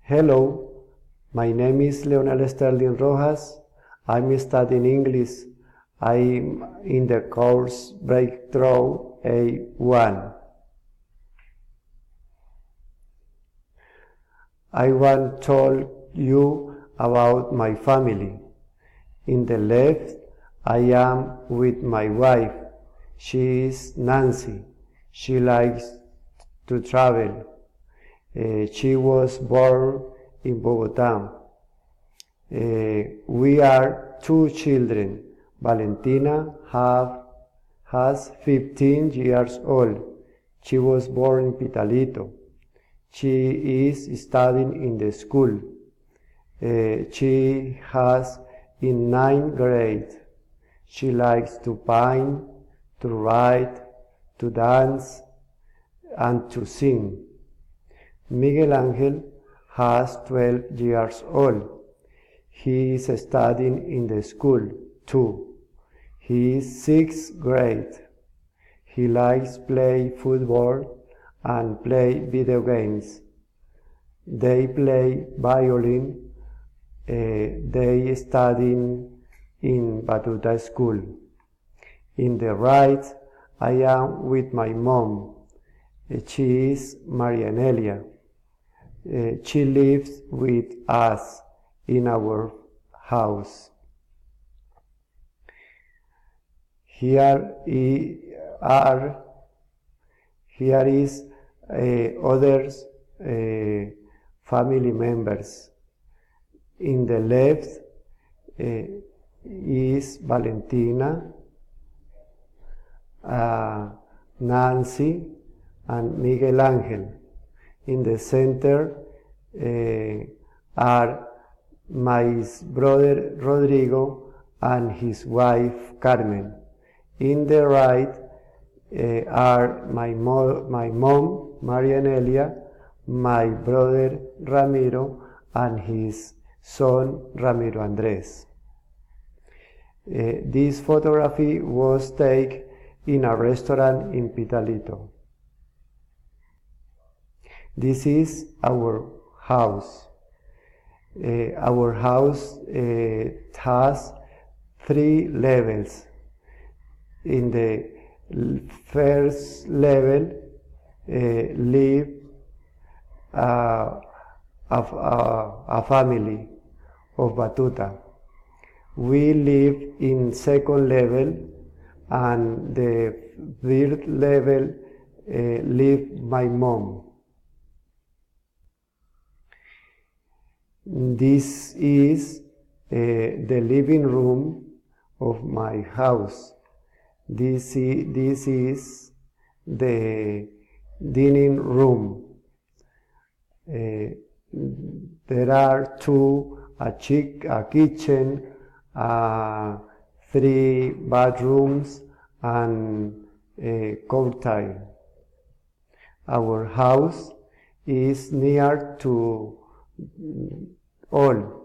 Hello, my name is Leonel Sterling Rojas. I'm studying English. I'm in the course Breakthrough A1. I want to tell you about my family. In the left, I am with my wife. She is Nancy. She likes to travel. She was born in Bogotá. We are two children. Valentina has 15 years old. She was born in Pitalito. She is studying in the school. She has in 9th grade. She likes to paint, to write, to dance, and to sing. Miguel Angel has 12 years old. He is studying in the school too. He is 6th grade. He likes play football and play video games. They play violin. They study in Batuta school. In the right, I am with my mom. She is Marianelia. She lives with us in our house. Here is others family members. In the left is Valentina, Nancy, and Miguel Angel. In the center are my brother Rodrigo and his wife Carmen. In the right are my mom Marianelia, my brother Ramiro, and his son Ramiro Andres. This photography was taken in a restaurant in Pitalito. This is our house. Our house has 3 levels. In the first level live a family of Batuta. We live in 2nd level, and the 3rd level live my mom. This is the living room of my house. This is the dining room. There are a kitchen, 3 bathrooms, and a courtyard. Our house is near to all.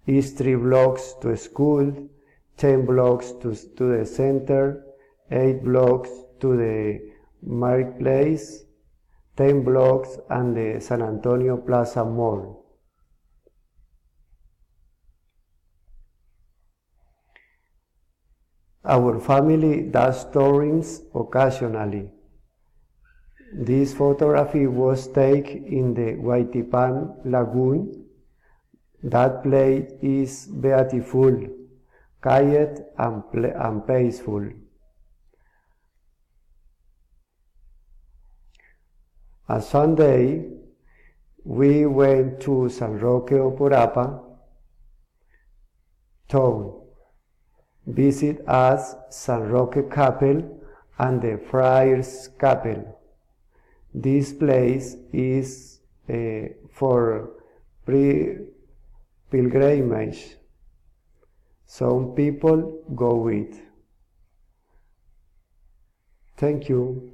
It's 3 blocks to school, 10 blocks to the center, 8 blocks to the marketplace, 10 blocks and the San Antonio Plaza Mall. Our family does tourings occasionally. This photography was taken in the Huaytipan Lagoon. That place is beautiful, quiet, and peaceful. On Sunday, we went to San Roque Oporapa town. Visit us San Roque Chapel and the Friars Chapel. This place is for pilgrimage. Some people go with. Thank you.